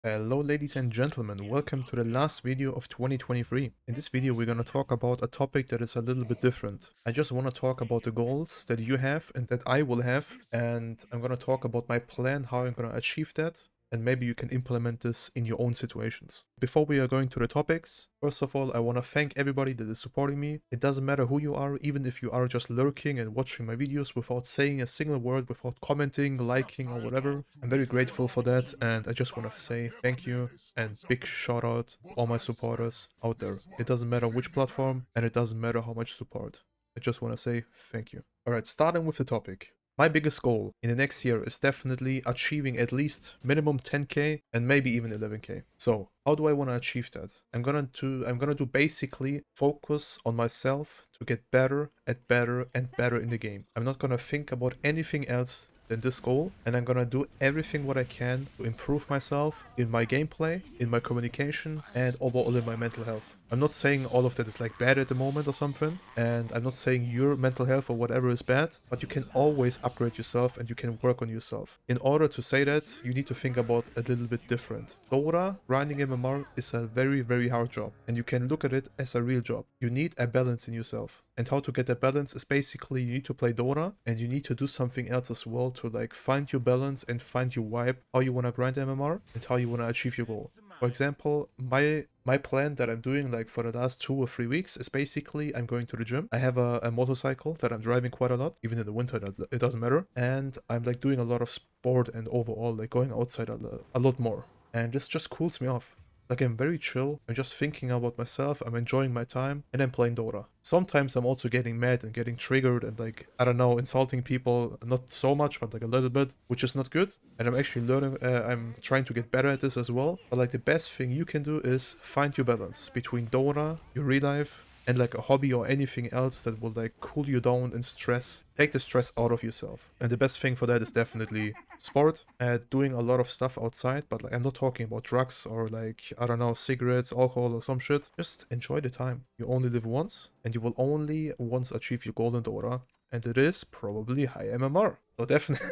Hello ladies and gentlemen, welcome to the last video of 2023. In this video we're gonna talk about a topic that is a little bit different. I just wanna talk about the goals that you have and that I will have, and I'm gonna talk about my plan, how I'm gonna achieve that, and maybe you can implement this in your own situations. Before we are going to the topics, first of all, I want to thank everybody that is supporting me. It doesn't matter who you are, even if you are just lurking and watching my videos without saying a single word, without commenting, liking, or whatever. I'm very grateful for that, and I just want to say thank you and big shout out to all my supporters out there. It doesn't matter which platform, and it doesn't matter how much support. I just want to say thank you. Alright, starting with the topic. My biggest goal in the next year is definitely achieving at least minimum 10k and maybe even 11k. So how do I want to achieve that? I'm gonna do basically focus on myself to get better and better in the game. I'm not gonna think about anything else than this goal, and I'm gonna do everything what I can to improve myself in my gameplay, in my communication, and overall in my mental health. I'm not saying all of that is like bad at the moment or something, and I'm not saying your mental health or whatever is bad, but you can always upgrade yourself and you can work on yourself. In order to say that, you need to think about a little bit different. Dota, grinding MMR, is a very hard job, and you can look at it as a real job. You need a balance in yourself. And how to get that balance is basically you need to play Dota and you need to do something else as well to like find your balance and find your vibe, how you want to grind MMR and how you want to achieve your goal. For example, my plan that I'm doing like for the last 2 or 3 weeks is basically I'm going to the gym. I have a motorcycle that I'm driving quite a lot, even in the winter, it doesn't matter. And I'm like doing a lot of sport and overall like going outside a lot more. And this just cools me off. Like I'm very chill, I'm just thinking about myself, I'm enjoying my time, and I'm playing Dota. Sometimes I'm also getting mad and getting triggered and like, I don't know, insulting people, not so much, but like a little bit, which is not good. And I'm actually learning, I'm trying to get better at this as well. But like the best thing you can do is find your balance between Dota, your real life, and like a hobby or anything else that will like cool you down and stress, take the stress out of yourself. And the best thing for that is definitely sport, doing a lot of stuff outside, but like I'm not talking about drugs or like, I don't know, cigarettes, alcohol or some shit. Just enjoy the time. You only live once and you will only once achieve your golden Dota, and it is probably high MMR. So definitely,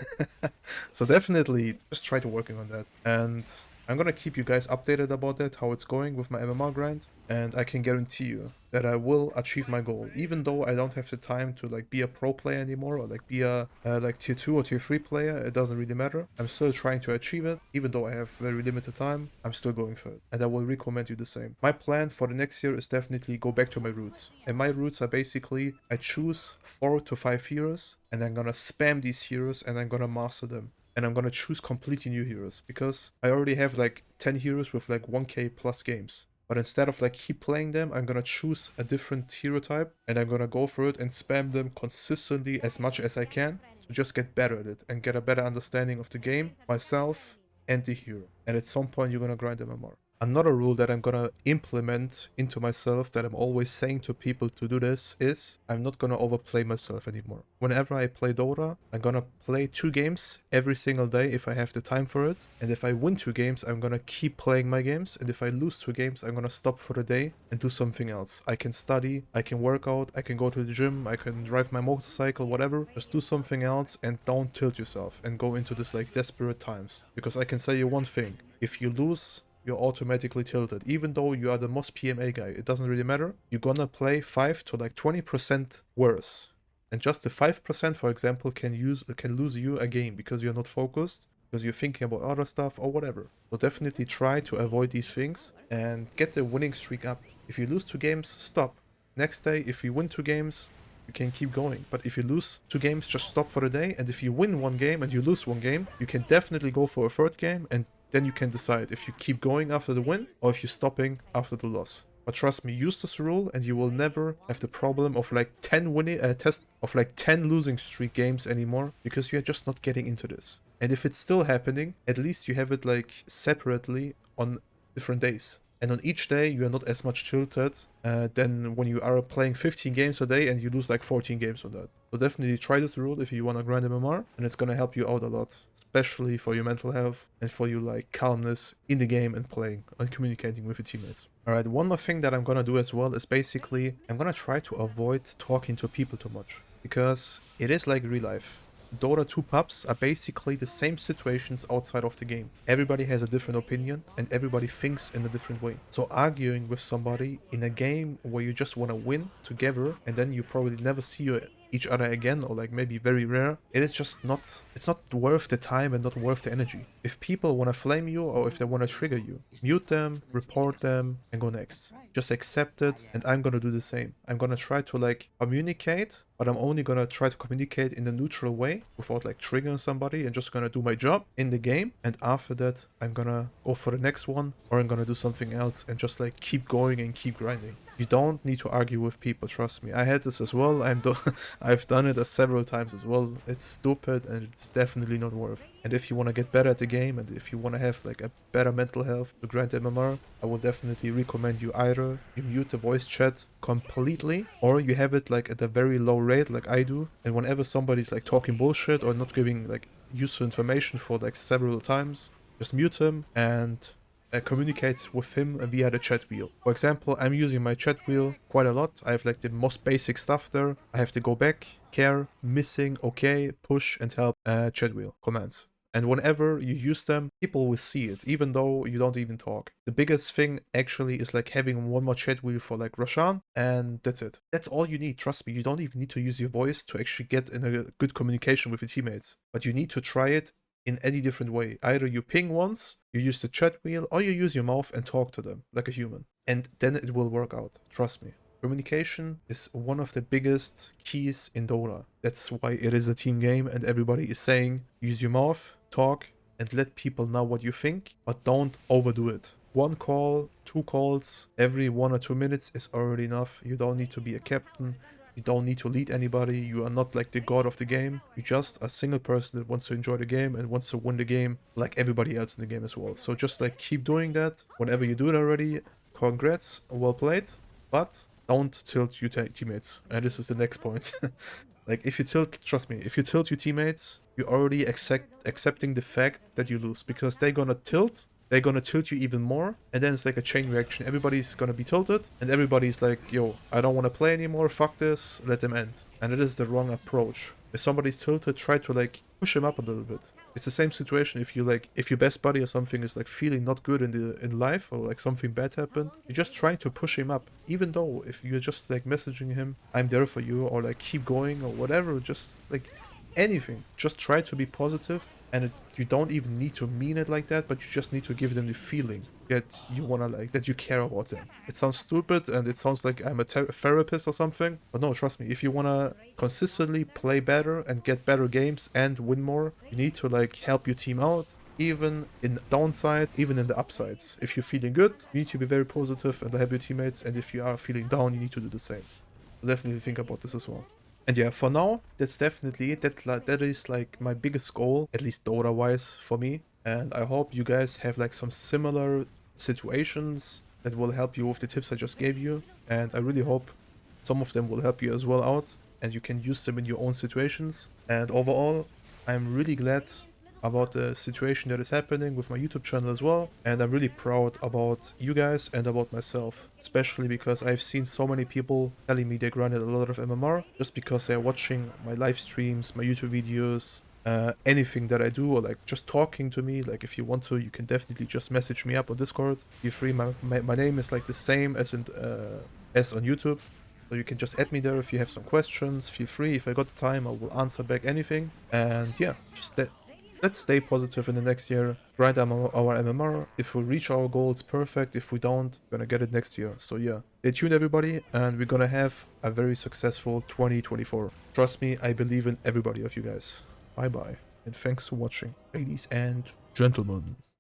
so definitely just try to working on that. And I'm gonna keep you guys updated about that, how it's going with my MMR grind, and I can guarantee you that I will achieve my goal, even though I don't have the time to like be a pro player anymore or like be a like tier 2 or tier 3 player. It doesn't really matter. I'm still trying to achieve it, even though I have very limited time. I'm still going for it, and I will recommend you the same. My plan for the next year is definitely go back to my roots, and my roots are basically I choose 4 to 5 heroes, and I'm gonna spam these heroes and I'm gonna master them. And I'm gonna choose completely new heroes because I already have like 10 heroes with like 1k plus games. But instead of like keep playing them, I'm gonna choose a different hero type and I'm gonna go for it and spam them consistently as much as I can to just get better at it and get a better understanding of the game, myself, and the hero. And at some point you're gonna grind MMR. Another rule that I'm gonna implement into myself that I'm always saying to people to do this is I'm not gonna overplay myself anymore. Whenever I play Dota, I'm gonna play 2 games every single day if I have the time for it. And if I win 2 games, I'm gonna keep playing my games. And if I lose 2 games, I'm gonna stop for the day and do something else. I can study, I can work out, I can go to the gym, I can drive my motorcycle, whatever. Just do something else and don't tilt yourself and go into this like desperate times. Because I can tell you one thing, if you lose, you're automatically tilted. Even though you are the most PMA guy, it doesn't really matter. You're gonna play 5 to like 20% worse. And just the 5%, for example, can lose you a game because you're not focused, because you're thinking about other stuff or whatever. So definitely try to avoid these things and get the winning streak up. If you lose 2 games, stop. Next day, if you win 2 games, you can keep going. But if you lose 2 games, just stop for the day. And if you win 1 game and you lose 1 game, you can definitely go for a 3rd game, and then you can decide if you keep going after the win or if you're stopping after the loss. But trust me, use this rule and you will never have the problem of like 10 losing streak games anymore, because you're just not getting into this. And if it's still happening, at least you have it like separately on different days. And on each day, you are not as much tilted than when you are playing 15 games a day and you lose like 14 games on that. So definitely try this rule if you want to grind MMR, and it's going to help you out a lot, especially for your mental health and for your like calmness in the game and playing and communicating with your teammates. Alright, one more thing that I'm going to do as well is basically I'm going to try to avoid talking to people too much, because it is like real life. Dota 2 pubs are basically the same situations outside of the game. Everybody has a different opinion and everybody thinks in a different way. So arguing with somebody in a game where you just want to win together and then you probably never see each other again, or like maybe very rare, it is just not, it's not worth the time and not worth the energy. If people want to flame you or if they want to trigger you, mute them, report them, and go next. Just accept it, and I'm gonna do the same. I'm gonna try to like communicate, but I'm only gonna try to communicate in a neutral way without like triggering somebody, and just gonna do my job in the game. And after that, I'm gonna go for the next one, or I'm gonna do something else and just like keep going and keep grinding. You don't need to argue with people, trust me. I had this as well. I've done it several times as well. It's stupid and it's definitely not worth. And if you want to get better at the game and if you want to have like a better mental health to grind MMR, I will definitely recommend you either you mute the voice chat completely, or you have it like at a very low rate like I do. And whenever somebody's like talking bullshit or not giving like useful information for like several times, just mute him and communicate with him via the chat wheel. For example, I'm using my chat wheel quite a lot. I have like the most basic stuff there. I have to go back, care, missing, okay, push, and help chat wheel commands. And whenever you use them, people will see it, even though you don't even talk. The biggest thing actually is like having one more chat wheel for like Roshan, and that's it. That's all you need, trust me. You don't even need to use your voice to actually get in a good communication with your teammates. But you need to try it in any different way. Either you ping once, you use the chat wheel, or you use your mouth and talk to them like a human. And then it will work out, trust me. Communication is one of the biggest keys in Dota. That's why it is a team game and everybody is saying use your mouth, talk, and let people know what you think, but don't overdo it. One call, two calls every 1 or 2 minutes is already enough. You don't need to be a captain. You don't need to lead anybody. You are not like the god of the game. You're just a single person that wants to enjoy the game and wants to win the game like everybody else in the game as well. So just like keep doing that. Whenever you do it already, congrats, well played. But don't tilt your teammates. And this is the next point. Like if you tilt, trust me, if you tilt your teammates, you're already accepting the fact that you lose, because they're gonna tilt. They're gonna tilt you even more, and then it's like a chain reaction. Everybody's gonna be tilted, and everybody's like, yo, I don't want to play anymore, fuck this, let them end. And it is the wrong approach. If somebody's tilted, try to like push him up a little bit. It's the same situation if you like, if your best buddy or something is like feeling not good in life, or like something bad happened, you're just trying to push him up. Even though if you're just like messaging him, I'm there for you, or like keep going or whatever, just like anything, just try to be positive. And you don't even need to mean it like that, but you just need to give them the feeling that you wanna like, that you care about them. It sounds stupid and it sounds like I'm a therapist or something, but no, trust me, if you wanna consistently play better and get better games and win more, you need to like help your team out, even in downside, even in the upsides. If you're feeling good, you need to be very positive and help your teammates, and if you are feeling down, you need to do the same. So definitely think about this as well. And yeah, for now, that's definitely it. That is like my biggest goal, at least Dota-wise for me. And I hope you guys have like some similar situations that will help you with the tips I just gave you. And I really hope some of them will help you as well out, and you can use them in your own situations. And overall, I'm really glad about the situation that is happening with my YouTube channel as well, and I'm really proud about you guys and about myself, especially because I've seen so many people telling me they grinded a lot of MMR just because they're watching my live streams, my YouTube videos, anything that I do, or like just talking to me. Like if you want to, you can definitely just message me up on Discord. Feel free. My name is like the same as on YouTube. So you can just add me there if you have some questions. Feel free. If I got the time, I will answer back anything. And yeah, just let's stay positive in the next year, grind our MMR. If we reach our goals, perfect. If we don't, we're gonna get it next year. So yeah, stay tuned everybody, and we're gonna have a very successful 2024. Trust me, I believe in everybody of you guys. Bye bye, and thanks for watching, ladies and gentlemen.